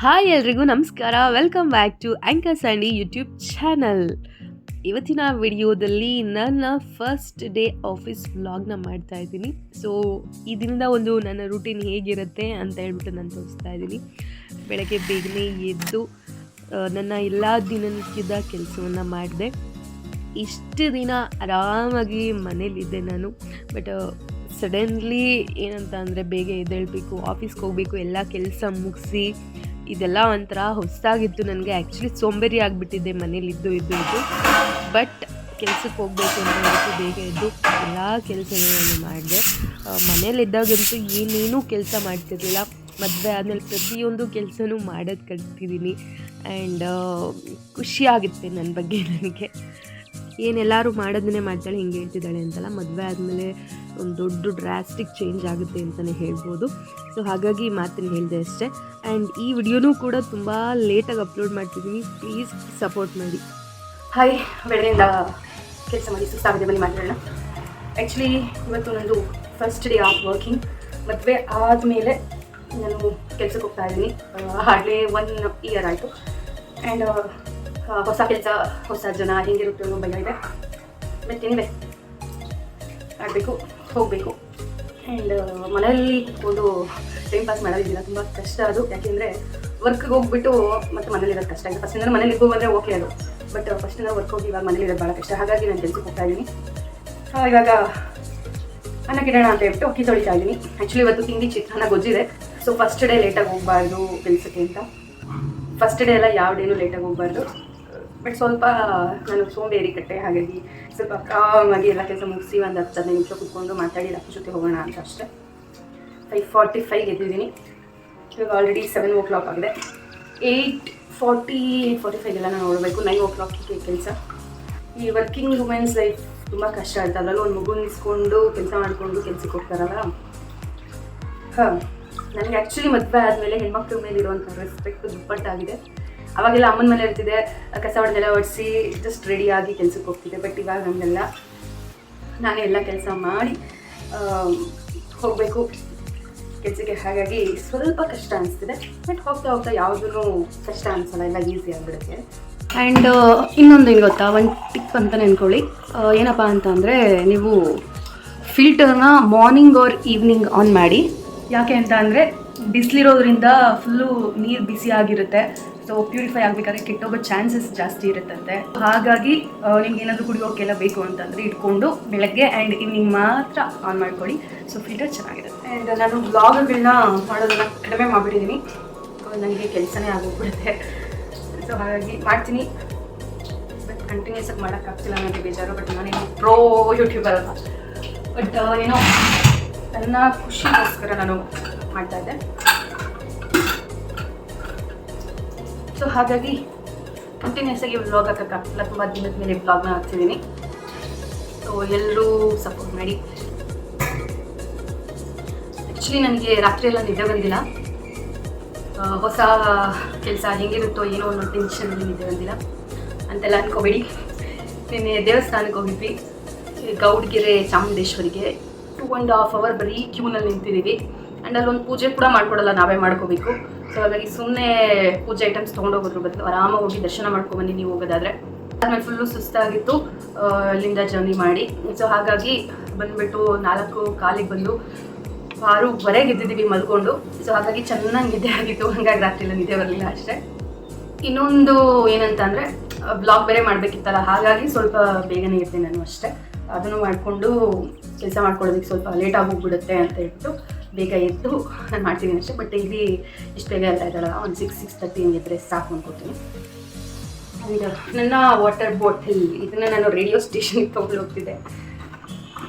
Hi ಎಲ್ರಿಗೂ ನಮಸ್ಕಾರ. Welcome back to anchor Sandy YouTube channel. ಇವತ್ತಿನ ವಿಡಿಯೋದಲ್ಲಿ ನನ್ನ ಫಸ್ಟ್ ಡೇ ಆಫೀಸ್ ವ್ಲಾಗ್ನ ಮಾಡ್ತಾ ಇದ್ದೀನಿ. ಸೊ ಈ ದಿನದ ಒಂದು ನನ್ನ ರೂಟೀನ್ ಹೇಗಿರುತ್ತೆ ಅಂತ ಹೇಳ್ಬಿಟ್ಟು ನಾನು ತೋರಿಸ್ತಾ ಇದ್ದೀನಿ. ಬೆಳಗ್ಗೆ ಬೇಗನೆ ಎದ್ದು ನನ್ನ ಎಲ್ಲ ದಿನನಿತ್ಯದ ಕೆಲಸವನ್ನು ಮಾಡಿದೆ. ಇಷ್ಟು ದಿನ ಆರಾಮಾಗಿ ಮನೇಲಿದ್ದೆ ನಾನು. ಬಟ್ ಸಡನ್ಲಿ ಏನಂತ ಅಂದರೆ ಬೇಗ ಎದ್ದೇಳಬೇಕು, ಆಫೀಸ್ಗೆ ಹೋಗಬೇಕು, ಎಲ್ಲ ಕೆಲಸ ಮುಗಿಸಿ ಇದೆಲ್ಲ ಒಂಥರ ಹೊಸದಾಗಿತ್ತು ನನಗೆ. ಆ್ಯಕ್ಚುಲಿ ಸೋಂಬೇರಿ ಆಗಿಬಿಟ್ಟಿದ್ದೆ ಮನೇಲಿದ್ದು ಇದ್ದು. ಬಟ್ ಕೆಲ್ಸಕ್ಕೆ ಹೋಗಬೇಕು ಅಂತ ಹೇಳ್ಬಿಟ್ಟು ಬೇಗ ಎದ್ದು ಎಲ್ಲ ಕೆಲಸನೂ ನಾನು ಮಾಡಿದೆ. ಮನೇಲಿದ್ದಾಗಂತೂ ಏನೇನೂ ಕೆಲಸ ಮಾಡ್ತಿರ್ಲಿಲ್ಲ. ಮದುವೆ ಆದಮೇಲೆ ಪ್ರತಿಯೊಂದು ಕೆಲಸನೂ ಮಾಡೋದು ಕಲ್ತಿದ್ದೀನಿ. ಆ್ಯಂಡ್ ಖುಷಿಯಾಗುತ್ತೆ ನನ್ನ ಬಗ್ಗೆ ನನಗೆ. ಏನೆಲ್ಲರೂ ಮಾಡೋದನ್ನೇ ಮಾಡ್ತಾಳೆ ಹಿಂಗೆ ಹೇಳ್ತಿದ್ದಾಳೆ ಅಂತಲ್ಲ, ಮದುವೆ ಆದಮೇಲೆ ಒಂದು ದೊಡ್ಡ ಡ್ರಾಸ್ಟಿಕ್ ಚೇಂಜ್ ಆಗುತ್ತೆ ಅಂತಲೇ ಹೇಳ್ಬೋದು. ಸೊ ಹಾಗಾಗಿ ಮಾತನ್ನು ಹೇಳಿದೆ ಅಷ್ಟೇ. ಆ್ಯಂಡ್ ಈ ವಿಡಿಯೋನೂ ಕೂಡ ತುಂಬ ಲೇಟಾಗಿ ಅಪ್ಲೋಡ್ ಮಾಡ್ತಿದ್ದೀನಿ, ಪ್ಲೀಸ್ ಸಪೋರ್ಟ್ ಮಾಡಿ. ಹಾಯ್, ಬೆಳಗ್ಗೆಯಿಂದ ಕೆಲಸ ಮಾಡಿ ಸುಸ್ತಾಗಿದೆ, ಬನ್ನಿ ಮಾತಾಡೋಣ. ಆ್ಯಕ್ಚುಲಿ ಇವತ್ತು ನಂದು ಫಸ್ಟ್ ಡೇ ಆಫ್ ವರ್ಕಿಂಗ್. ಮದುವೆ ಆದಮೇಲೆ ನಾನು ಕೆಲಸಕ್ಕೆ ಹೋಗ್ತಾ ಇದ್ದೀನಿ. ಹಾರ್ಡ್ಲಿ 1 ಇಯರ್ ಆಯಿತು. ಆ್ಯಂಡ್ ಹೊಸ ಕೆಲಸ, ಹೊಸ ಜನ, ಹೆಂಗಿರುತ್ತೆ ಅನ್ನೋ ಭಯ ಇದೆ. ಬಟ್ ಏನಿದೆ, ಮಾಡಬೇಕು, ಹೋಗಬೇಕು. ಆ್ಯಂಡ್ ಮನೆಯಲ್ಲಿ ಕೂತ್ಕೊಂಡು ಟೈಮ್ ಪಾಸ್ ಮಾಡೋದಿಲ್ಲ, ತುಂಬ ಕಷ್ಟ ಅದು. ಯಾಕೆಂದರೆ ವರ್ಕ್ಗೆ ಹೋಗ್ಬಿಟ್ಟು ಮತ್ತೆ ಮನೇಲಿರೋದು ಕಷ್ಟ ಆಗಿದೆ. ಫಸ್ಟಿಂದ ಮನೇಲಿ ಇದ್ದು ಬಂದರೆ ಓಕೆ ಅದು, ಬಟ್ ಫಸ್ಟಿಂದ ವರ್ಕ್ ಹೋಗಿ ಇವಾಗ ಮನೇಲಿರೋದು ಭಾಳ ಕಷ್ಟ. ಹಾಗಾಗಿ ನಾನು ಕೆಲಸಕ್ಕೆ ಹೋಗ್ತಾ ಇದ್ದೀನಿ. ಇವಾಗ ಅನ್ನಕ್ಕಿಡೋಣ ಅಂತ ಹೇಳ್ಬಿಟ್ಟು ಅಕ್ಕಿ ತೊಳಿತಾ ಇದ್ದೀನಿ. ಆ್ಯಕ್ಚುಲಿ ಇವತ್ತು ತಿಂಡಿ ಚಿತ್ರಾನ್ನ ಗೊಜ್ಜಿದೆ. ಸೊ ಫಸ್ಟ್ ಡೇ ಲೇಟಾಗಿ ಹೋಗಬಾರ್ದು ಕೆಲಸಕ್ಕೆ ಅಂತ. ಫಸ್ಟ್ ಡೇ ಎಲ್ಲ ಯಾವ ಡೇನೂ ಲೇಟಾಗಿ ಹೋಗಬಾರ್ದು. ಬಟ್ ಸ್ವಲ್ಪ ನಾನು ಸೋಂಬೇರಿ ಕಟ್ಟೆ, ಹಾಗಾಗಿ ಸ್ವಲ್ಪ ಕಾಮಾಗಿ ಎಲ್ಲ ಕೆಲಸ ಮುಗಿಸಿ ಒಂದು 10-15 ನಿಮಿಷ ಕೂತ್ಕೊಂಡು ಮಾತಾಡಿ ಅಕ್ಕ ಜೊತೆ ಹೋಗೋಣ ಅಂತ ಅಷ್ಟೇ. 5:45 ಎದ್ದಿದ್ದೀನಿ. ಇವಾಗ ಆಲ್ರೆಡಿ 7 o'clock ಆಗಿದೆ. 8:45 ಎಲ್ಲ ನಾನು ನೋಡಬೇಕು. 9 o'clockಗೆ ಕೆಲಸ. ಈ ವರ್ಕಿಂಗ್ ವುಮೆನ್ಸ್ ಲೈಫ್ ತುಂಬ ಕಷ್ಟ ಆಗುತ್ತೆ. ಅದರಲ್ಲೂ ಒಂದು ಮಗು ನಿಲ್ಸ್ಕೊಂಡು ಕೆಲಸ ಮಾಡಿಕೊಂಡು ಕೆಲಸಕ್ಕೆ ಹೋಗ್ತಾರಲ್ಲ. ನನಗೆ ಆ್ಯಕ್ಚುಲಿ ಮದುವೆ ಆದಮೇಲೆ ಹೆಣ್ಮಕ್ಳ ಮೇಲೆ ಇರುವಂಥ ರೆಸ್ಪೆಕ್ಟ್ ದುಪ್ಪಟ್ಟಾಗಿದೆ. ಅವಾಗೆಲ್ಲ ಅಮ್ಮನ ಮನೆ ಇರ್ತಿದೆ, ಕಸ ಹೊಡೆದೆಲ್ಲ ಒಡಿಸಿ ಜಸ್ಟ್ ರೆಡಿಯಾಗಿ ಕೆಲಸಕ್ಕೆ ಹೋಗ್ತಿದ್ದೆ. ಬಟ್ ಇವಾಗ ನಮಗೆಲ್ಲ ನಾನೇ ಎಲ್ಲ ಕೆಲಸ ಮಾಡಿ ಹೋಗಬೇಕು ಕೆಲಸಕ್ಕೆ. ಹಾಗಾಗಿ ಸ್ವಲ್ಪ ಕಷ್ಟ ಅನಿಸ್ತಿದೆ. ಬಟ್ ಹೋಗ್ತಾ ಹೋಗ್ತಾ ಯಾವುದೂ ಕಷ್ಟ ಅನಿಸಲ್ಲ, ಎಲ್ಲ ಈಸಿ ಆಗಿಬಿಡುತ್ತೆ. ಆ್ಯಂಡ್ ಇನ್ನೊಂದು ಏನು ಗೊತ್ತಾ, ಒಂದು ಟಿಪ್ ಅಂತ ನೆನ್ಕೊಳ್ಳಿ. ಏನಪ್ಪ ಅಂತ ಅಂದರೆ, ನೀವು ಫಿಲ್ಟರ್ನ ಮಾರ್ನಿಂಗ್ ಆರ್ ಈವ್ನಿಂಗ್ ಆನ್ ಮಾಡಿ. ಯಾಕೆ ಅಂತ ಅಂದರೆ ಬಿಸಿಲಿರೋದ್ರಿಂದ ಫುಲ್ಲು ನೀರು ಬಿಸಿ ಆಗಿರುತ್ತೆ. ಸೊ ಪ್ಯೂರಿಫೈ ಆಗಬೇಕಾದ್ರೆ ಕೆಟ್ಟೋಗೋ ಚಾನ್ಸಸ್ ಜಾಸ್ತಿ ಇರುತ್ತಂತೆ. ಹಾಗಾಗಿ ನಿಮ್ಗೆ ಏನಾದರೂ ಕುಡಿಯೋಕೆಲ್ಲ ಬೇಕು ಅಂತಂದರೆ ಇಟ್ಕೊಂಡು ಬೆಳಗ್ಗೆ ಆ್ಯಂಡ್ ಈವ್ನಿಂಗ್ ಮಾತ್ರ ಆನ್ ಮಾಡ್ಕೊಳ್ಳಿ. ಸೊ ಫಿಲ್ಟರ್ ಚೆನ್ನಾಗಿರುತ್ತೆ. ಆ್ಯಂಡ್ ನಾನು ವ್ಲಾಗ್ಗಳನ್ನ ಮಾಡೋದನ್ನು ಕಡಿಮೆ ಮಾಡಿಬಿಟ್ಟಿದ್ದೀನಿ. ನನಗೆ ಕೆಲಸನೇ ಆಗೋಗ್ಬಿಡುತ್ತೆ. ಸೊ ಹಾಗಾಗಿ ಮಾಡ್ತೀನಿ, ಬಟ್ ಕಂಟಿನ್ಯೂಸ್ ಆಗಿ ಮಾಡೋಕ್ಕಾಗ್ತಿಲ್ಲ, ನನಗೆ ಬೇಜಾರು. ಬಟ್ ನಾನೇನು ಪ್ರೋ ಯೂಟ್ಯೂಬರ್ ಅಲ್ಲ. ಬಟ್ ಏನೋ ನನ್ನ ಖುಷಿಗೋಸ್ಕರ ನಾನು ಮಾಡ್ತಾಯಿದ್ದೆ. ಸೊ ಹಾಗಾಗಿ ಕಂಟಿನ್ಯೂಸ್ ಆಗಿ ವ್ಲಾಗ್ ಹಾಕೋಕ್ಕಾಗ್ತಿಲ್ಲ. ತುಂಬ ದಿನದ ಮೇಲೆ ವ್ಲಾಗ್ನ ಹಾಕ್ತಿದ್ದೀನಿ. ಸೊ ಎಲ್ಲರೂ ಸಪೋರ್ಟ್ ಮಾಡಿ. ಆ್ಯಕ್ಚುಲಿ ನನಗೆ ರಾತ್ರಿ ಎಲ್ಲ ನಿದ್ದೆ ಬಂದಿಲ್ಲ. ಹೊಸ ಕೆಲಸ ಹೆಂಗಿರುತ್ತೋ ಏನೋ ಅನ್ನೋ ಟೆನ್ಷನಲ್ಲಿ ನಿದ್ದೆ ಬಂದಿಲ್ಲ ಅಂತೆಲ್ಲ ಅನ್ಕೋಬೇಡಿ. ನಿನ್ನೆ ದೇವಸ್ಥಾನಕ್ಕೆ ಹೋಗಿದ್ವಿ, ಗೌಡ್ಗೆರೆ ಚಾಮುಂಡೇಶ್ವರಿಗೆ. 2.5 hour ಬರೀ ಕ್ಯೂನಲ್ಲಿ ನಿಂತಿದ್ದೀವಿ. ಆ್ಯಂಡ್ ಅಲ್ಲೊಂದು ಪೂಜೆ ಕೂಡ ಮಾಡ್ಕೊಡಲ್ಲ, ನಾವೇ ಮಾಡ್ಕೋಬೇಕು. ಸೊ ಹಾಗಾಗಿ ಸುಮ್ಮನೆ ಪೂಜೆ ಐಟಮ್ಸ್ ತೊಗೊಂಡೋಗೋದ್ರ ಬದಲು ಆರಾಮಾಗಿ ಹೋಗಿ ದರ್ಶನ ಮಾಡ್ಕೊಬನ್ನಿ ನೀವು ಹೋಗೋದಾದರೆ. ಆದಮೇಲೆ ಫುಲ್ಲು ಸುಸ್ತಾಗಿತ್ತು ಇಲ್ಲಿಂದ ಜರ್ನಿ ಮಾಡಿ. ಸೊ ಹಾಗಾಗಿ ಬಂದುಬಿಟ್ಟು 4:15 ಬಂದು 6:15 ಎದ್ದಿದ್ದೀವಿ ಮಲ್ಕೊಂಡು. ಸೊ ಹಾಗಾಗಿ ಚೆನ್ನಾಗಿ ನಿದ್ದೆ ಆಗಿತ್ತು. ಹಾಗಾಗಿ ರಾತ್ರಿ ಎಲ್ಲ ನಿದ್ದೆ ಬರಲಿಲ್ಲ ಅಷ್ಟೇ. ಇನ್ನೊಂದು ಏನಂತ ಅಂದರೆ, ಬ್ಲಾಗ್ ಬೇರೆ ಮಾಡಬೇಕಿತ್ತಲ್ಲ, ಹಾಗಾಗಿ ಸ್ವಲ್ಪ ಬೇಗನೆ ಇರ್ತೀನಿ ನಾನು ಅಷ್ಟೇ. ಅದನ್ನು ಮಾಡಿಕೊಂಡು ಕೆಲಸ ಮಾಡ್ಕೊಳ್ಳೋದಕ್ಕೆ ಸ್ವಲ್ಪ ಲೇಟಾಗಿ ಹೋಗ್ಬಿಡುತ್ತೆ ಅಂತ ಹೇಳ್ಬಿಟ್ಟು ಬೇಗ ಎದ್ದು ನಾನು ಮಾಡ್ತಿದ್ದೀನಿ ಅಷ್ಟೇ. ಬಟ್ ಇಲ್ಲಿ ಇಷ್ಟು ಬೇಗ ಎಲ್ಲ ಇದ್ದಾಳ, ಒಂದು 6:30 ಹಿಂಗಿದ್ರೆ ಸಾಕು ಅನ್ಕೋತೀನಿ. ಆ್ಯಂಡ್ ನನ್ನ ವಾಟರ್ ಬಾಟಲ್ ಇದನ್ನು ನಾನು ರೇಡಿಯೋ ಸ್ಟೇಷನ್ಗೆ ತೊಗೊಂಡು ಹೋಗ್ತಿದ್ದೆ.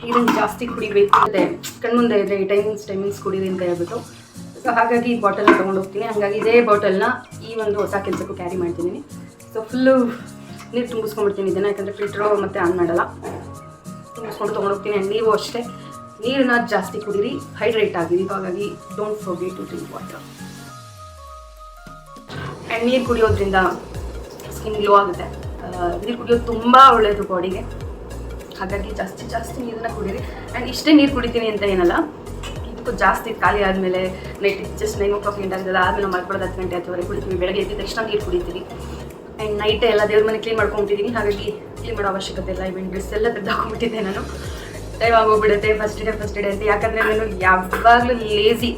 ಇದನ್ನು ಜಾಸ್ತಿ ಕುಡಿಬೇಕು ಅಂದರೆ ಕಣ್ಮುಂದೆ ಇದೆ, ಟೈಮಿಂಗ್ಸ್ ಕುಡೀರಿ ಅಂತ ಹೇಳ್ಬಿಟ್ಟು. ಸೊ ಹಾಗಾಗಿ ಈ ಬಾಟಲ್ನ ತೊಗೊಂಡು ಹೋಗ್ತೀನಿ. ಹಾಗಾಗಿ ಇದೇ ಬಾಟಲ್ನ ಈ ಒಂದು ಹೊಸ ಕೆಲಸಕ್ಕೂ ಕ್ಯಾರಿ ಮಾಡ್ತಿದ್ದೀನಿ. ಸೊ ಫುಲ್ಲು ನೀರು ತುಂಬಿಸ್ಕೊಂಡ್ಬಿಡ್ತೀನಿ ಇದನ್ನು, ಯಾಕಂದರೆ ಫಿಲ್ಟ್ರು ಮತ್ತು ಆನ್ ಮಾಡಲ್ಲ. ತುಂಬಿಸ್ಕೊಂಡು ತೊಗೊಂಡೋಗ್ತೀನಿ. ಆ್ಯಂಡ್ ನೀವು ಅಷ್ಟೇ ನೀರನ್ನ ಜಾಸ್ತಿ ಕುಡೀರಿ, ಹೈಡ್ರೇಟ್ ಆಗಿರಿ. ಹಾಗಾಗಿ don't forget to drink water. And ನೀರು ಕುಡಿಯೋದ್ರಿಂದ ಸ್ಕಿನ್ ಗ್ಲೋ ಆಗುತ್ತೆ. ನೀರು ಕುಡಿಯೋದು ತುಂಬ ಒಳ್ಳೆಯದು ಬಾಡಿಗೆ. ಹಾಗಾಗಿ ಜಾಸ್ತಿ ನೀರನ್ನ ಕುಡೀರಿ. ಆ್ಯಂಡ್ ಇಷ್ಟೇ ನೀರು ಕುಡಿತೀನಿ ಅಂತ ಏನಲ್ಲ, ಇದು ಅಷ್ಟಕ್ಕೂ ಜಾಸ್ತಿ ಖಾಲಿ ಆದಮೇಲೆ ನೈಟ್ ಜಸ್ಟ್ 9 o'clock ಎಂಡ್ ಆಗಿದ್ದಲ್ಲ, ಆದಮೇಲೆ ಮಾಡ್ಕೊಳ್ಳೋದು 10 ಗಂಟೆ ಹತ್ತುವರೆಗೆ ಕುಡಿತೀವಿ. ಬೆಳಗ್ಗೆ ಎದ್ದ ತಕ್ಷಣ ನೀರು ಕುಡಿತೀವಿ. ಆ್ಯಂಡ್ ನೈಟೇ ಎಲ್ಲ ದೇವ್ರ ಮನೆ ಕ್ಲೀನ್ ಮಾಡ್ಕೊಂಬಿಟ್ಟಿದ್ದೀನಿ. ಹಾಗಾಗಿ ಕ್ಲೀನ್ ಮಾಡೋ ಅವಶ್ಯಕತೆ ಇಲ್ಲ. ಇವೆಂಟ್ ಡ್ರೆಸ್ ಎಲ್ಲ ತೆಗೆದಾಕೊಂಡ್ಬಿಟ್ಟಿದ್ದೆ ನಾನು. ಟೈಮ್ ಆಗೋಗ್ಬಿಡುತ್ತೆ ಫಸ್ಟ್ ಡೇ ಅಂತ. ಯಾಕಂದರೆ ನಾನು ಯಾವಾಗಲೂ ಲೇಸಿ.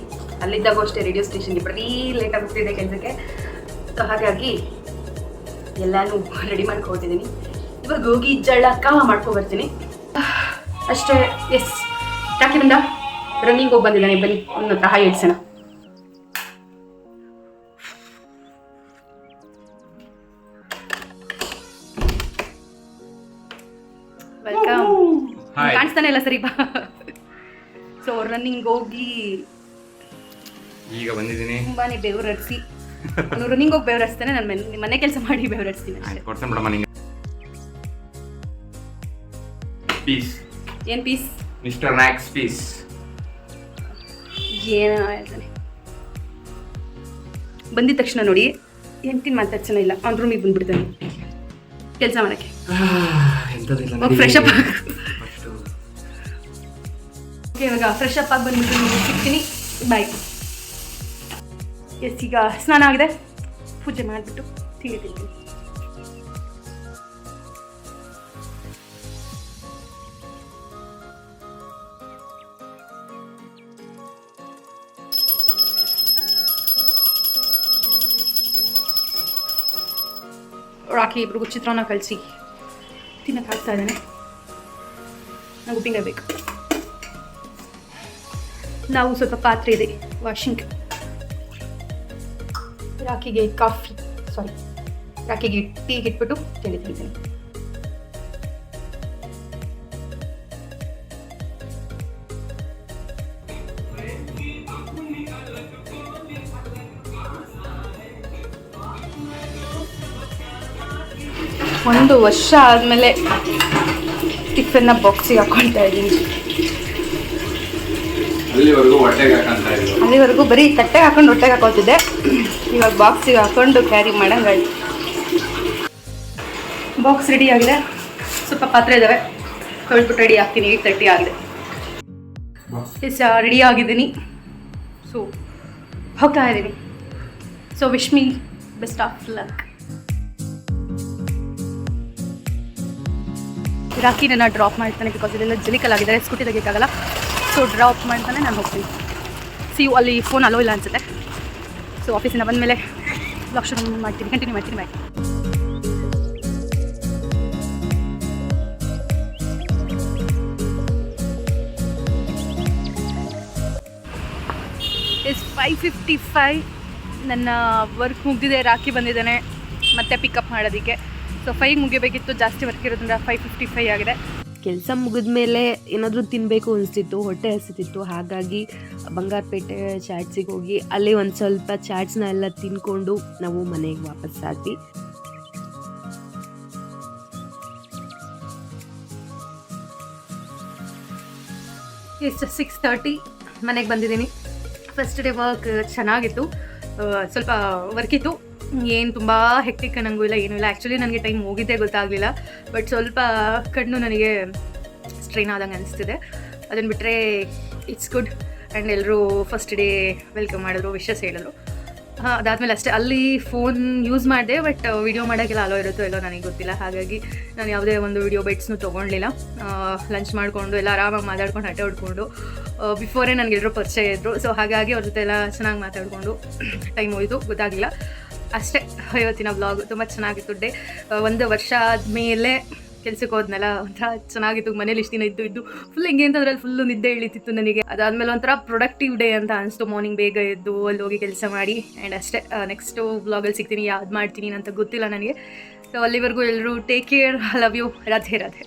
ಅಲ್ಲಿದ್ದಾಗ ಅಷ್ಟೇ ರೇಡಿಯೋ ಸ್ಟೇಷನ್ಗೆ ಬರೀ ಲೇಟಾಗಿ ಹೋಗ್ತಿದ್ದೆ ಕೆಲಸಕ್ಕೆ. ಸೊ ಹಾಗಾಗಿ ಎಲ್ಲನೂ ರೆಡಿ ಮಾಡ್ಕೊಳ್ತಿದ್ದೀನಿ. ಇವಾಗ ಹೋಗಿ ಜಳಕ ಮಾಡ್ಕೊಬರ್ತೀನಿ ಅಷ್ಟೇ. ಎಸ್, ರಾಕಿ ಬಂದ, ರನ್ನಿಂಗ್ ಹೋಗಿ ಬಂದಿದ್ದಾನೆ. ಬನ್ನಿ ಒಂದು ಹತ್ರ ಹಾಯ್ ಇಡ್ಸೋಣ. ವೆಲ್ಕಮ್. ಕಾಣಿಸ್ತಾನೆ ಇಲ್ಲ ಸರಿ ಬಾ. ಸೊ ರನ್ನಿಂಗ್ ಹೋಗಿ ಈಗ ಬಂದಿದ್ದೀನಿ. ತುಂಬಾನೇ ಬೆವರಡಿಸಿ ನಾನು ರನ್ನಿಂಗ್ ಹೋಗಿ ಬೆವರಡಿಸ್ತಾನೆ. ನಾನು ಮನೆ ಕೆಲಸ ಮಾಡಿ ಬೆವರಡಿಸ್ತೀನಿ. ಕೊಡ್ತೇನೆ ಬಿಡಮ್ಮ ನಿಂಗೆ. ಪೀಸ್ ಏನು ಪೀಸ್? Mister Max piece. ಏನೋ ಹೇಳ್ತಾನೆ. ಬಂದಿದ ತಕ್ಷಣ ನೋಡಿ ಎಂಟಿನ ಮಾತಾಡ್ಸೋಣ ಇಲ್ಲ, ಅವ್ನ ರೂಮಿಗೆ ಬಂದ್ಬಿಡ್ತಾನೆ ಕೆಲಸ ಮಾಡೋಕ್ಕೆ. ಫ್ರೆಶ್ ಅಪ್ ಓಕೆ, ಇವಾಗ ಫ್ರೆಶ್ ಅಪ್ ಆಗಿ ಬಂದ್ಬಿಟ್ಟು ನಿಮಗೆ ಸಿಗ್ತೀನಿ. ಬಾಯ್. ಎಸ್, ಈಗ ಸ್ನಾನ ಆಗಿದೆ, ಪೂಜೆ ಮಾಡಿಬಿಟ್ಟು ತಿಂಡಿ ತಿಂತೀನಿ. ರಾಕಿ ಇಬ್ರಿಗೂ ಚಿತ್ರಾನ್ನ ಕಳಿಸಿ ತಿನ್ನಕ್ಕೆ ಹಾಕ್ತಾ ಇದ್ದಾನೆ. ನಂಗೆ ಉಪ್ಪಿನಕಾಯಿ ಬೇಕು. ನಾವು ಸ್ವಲ್ಪ ಪಾತ್ರೆ ಇದೆ ವಾಷಿಂಗ್. ರಾಕಿಗೆ ರಾಕಿಗೆ ಟೀಗೆ ಇಟ್ಬಿಟ್ಟು ತಿಂಡಿ ತಿಂತೀನಿ. ಒಂದು ವರ್ಷ ಆದಮೇಲೆ ಟಿಫನ್ನ ಬಾಕ್ಸಿಗೆ ಹಾಕೊಳ್ತಾ ಇದ್ದೀನಿ. ಅಲ್ಲಿವರೆಗೂ ಬರೀ ತಟ್ಟೆಗೆ ಹಾಕೊಂಡು ಹೊಟ್ಟೆಗೆ ಹಾಕೊಳ್ತಿದ್ದೆ. ಇವಾಗ ಬಾಕ್ಸಿಗೆ ಹಾಕೊಂಡು ಕ್ಯಾರಿ ಮಾಡಂಗಾಯ್ತು. ಬಾಕ್ಸ್ ರೆಡಿ ಆಗಿದೆ. ಸ್ವಲ್ಪ ಪಾತ್ರೆ ಇದ್ದಾವೆ, ತೊಳೆದ್ಬಿಟ್ಟು ರೆಡಿ ಆಗ್ತೀನಿ. 8:30 ಆಗಿದೆ. ಎಸ್, ರೆಡಿ ಆಗಿದ್ದೀನಿ. ಸೊ ಹೋಗ್ತಾ ಇದ್ದೀನಿ. So wish me best of luck. ರಾಕಿನ ಡ್ರಾಪ್ ಮಾಡ್ತಾನೆ, ಬಿಕಾಸ್ ಇದೆಲ್ಲ ಜಲಿಕಲಾಗಿದ್ದಾರೆ, ಸ್ಕೂಟಿ ತೆಗಿಯೋಕ್ಕಾಗಲ್ಲ. ಸೊ ಡ್ರಾಪ್ ಮಾಡ್ತಾನೆ, ನಾನು ಹೋಗ್ತೀನಿ. See you. ಅಲ್ಲಿ ಫೋನ್ ಅಲೋ ಇಲ್ಲ ಅನ್ಸುತ್ತೆ. ಸೊ ಆಫೀಸಿಂದ ಬಂದಮೇಲೆ ಬ್ಲಾಗ್ ಶುರು ಮಾಡ್ತೀನಿ, ಕಂಟಿನ್ಯೂ ಮಾಡ್ತೀನಿ. ಬಾಯ್. ಇಸ್ 5:55. ನನ್ನ ವರ್ಕ್ ಮುಗಿದಿದೆ. ರಾಕಿ ಬಂದಿದ್ದಾನೆ ಮತ್ತೆ ಪಿಕಪ್ ಮಾಡೋದಕ್ಕೆ. ಸೊ 5 ಮುಗಿಬೇಕಿತ್ತು, ಜಾಸ್ತಿ ವರ್ಕ್ ಇರೋದ್ರಿಂದ 5:55 ಆಗಿದೆ. ಕೆಲಸ ಮುಗಿದ ಮೇಲೆ ಏನಾದರೂ ತಿನ್ನಬೇಕು ಅನಿಸ್ತಿತ್ತು, ಹೊಟ್ಟೆ ಹಸಿತಿತ್ತು. ಹಾಗಾಗಿ ಬಂಗಾರಪೇಟೆ ಚಾಟ್ಸಿಗೆ ಹೋಗಿ ಅಲ್ಲಿ ಒಂದು ಸ್ವಲ್ಪ ಚಾಟ್ಸ್ನ ಎಲ್ಲ ತಿನ್ಕೊಂಡು ನಾವು ಮನೆಗೆ ವಾಪಸ್ ಆದ್ವಿ. ಎಷ್ಟು 6:30 ಮನೆಗೆ ಬಂದಿದ್ದೀನಿ. ಫಸ್ಟ್ ಡೇ ವರ್ಕ್ ಚೆನ್ನಾಗಿತ್ತು. ಸ್ವಲ್ಪ ವರ್ಕ್ ಇತ್ತು, ಏನು ತುಂಬ ಹೆಕ್ಟಿಕ್ ನನಗೂ ಇಲ್ಲ, ಏನೂ ಇಲ್ಲ. ಆ್ಯಕ್ಚುಲಿ ನನಗೆ ಟೈಮ್ ಹೋಗಿದ್ದೇ ಗೊತ್ತಾಗಲಿಲ್ಲ. ಬಟ್ ಸ್ವಲ್ಪ ಕಣ್ಣು ನನಗೆ ಸ್ಟ್ರೈನ್ ಆದಂಗೆ ಅನಿಸ್ತಿದೆ. ಅದನ್ನು ಬಿಟ್ಟರೆ ಇಟ್ಸ್ ಗುಡ್. ಆ್ಯಂಡ್ ಎಲ್ಲರೂ ಫಸ್ಟ್ ಡೇ ವೆಲ್ಕಮ್ ಮಾಡಿದ್ರು, ವಿಶಸ್ ಹೇಳಿದ್ರು. ಅದಾದಮೇಲೆ ಅಷ್ಟೇ. ಅಲ್ಲಿ ಫೋನ್ ಯೂಸ್ ಮಾಡಿದೆ, ಬಟ್ ವಿಡಿಯೋ ಮಾಡೋಕ್ಕೆಲ್ಲ ಅಲೋ ಇರುತ್ತೋ ಎಲ್ಲೋ ನನಗೆ ಗೊತ್ತಿಲ್ಲ. ಹಾಗಾಗಿ ನಾನು ಯಾವುದೇ ಒಂದು ವಿಡಿಯೋ ಬೈಟ್ಸ್ನೂ ತೊಗೊಳ್ಲಿಲ್ಲ. ಲಂಚ್ ಮಾಡಿಕೊಂಡು ಎಲ್ಲ ಆರಾಮಾಗಿ ಮಾತಾಡ್ಕೊಂಡು ಹಟ್ಟೆ ಹೊಡ್ಕೊಂಡು ಬಿಫೋರೇ ನನಗೆಲ್ಲರೂ ಪರಿಚಯ ಇದ್ದರು. ಸೊ ಹಾಗಾಗಿ ಅವ್ರ ಜೊತೆ ಎಲ್ಲ ಚೆನ್ನಾಗಿ ಮಾತಾಡಿಕೊಂಡು ಟೈಮ್ ಹೋಯಿತು, ಗೊತ್ತಾಗಲಿಲ್ಲ ಅಷ್ಟೇ. ಇವತ್ತಿನ ವ್ಲಾಗ್ ತುಂಬ ಚೆನ್ನಾಗಿತ್ತು. ಡೇ 1 ವರ್ಷ ಆದಮೇಲೆ ಕೆಲ್ಸಕ್ಕೆ ಹೋದ್ನಲ್ಲ, ಒಂಥರ ಚೆನ್ನಾಗಿತ್ತು. ಮನೇಲಿ ಇಷ್ಟು ದಿನ ಇದ್ದು ಫುಲ್ ಹೆಂಗೆ ಅಂತಂದ್ರೆ ಅಲ್ಲಿ ಫುಲ್ಲು ನಿದ್ದೆ ಇಳಿತಿತ್ತು ನನಗೆ. ಅದಾದಮೇಲೆ ಒಂಥರ ಪ್ರೊಡಕ್ಟಿವ್ ಡೇ ಅಂತ ಅನಿಸ್ತು. ಮಾರ್ನಿಂಗ್ ಬೇಗ ಎದ್ದು ಅಲ್ಲಿ ಹೋಗಿ ಕೆಲಸ ಮಾಡಿ. ಆ್ಯಂಡ್ ಅಷ್ಟೇ. ನೆಕ್ಸ್ಟು ವ್ಲಾಗಲ್ಲಿ ಸಿಗ್ತೀನಿ, ಯಾವ್ದು ಮಾಡ್ತೀನಿ ಅಂತ ಗೊತ್ತಿಲ್ಲ ನನಗೆ. ಸೊ ಅಲ್ಲಿವರೆಗೂ ಎಲ್ಲರೂ take care, love you, Radhe Radhe.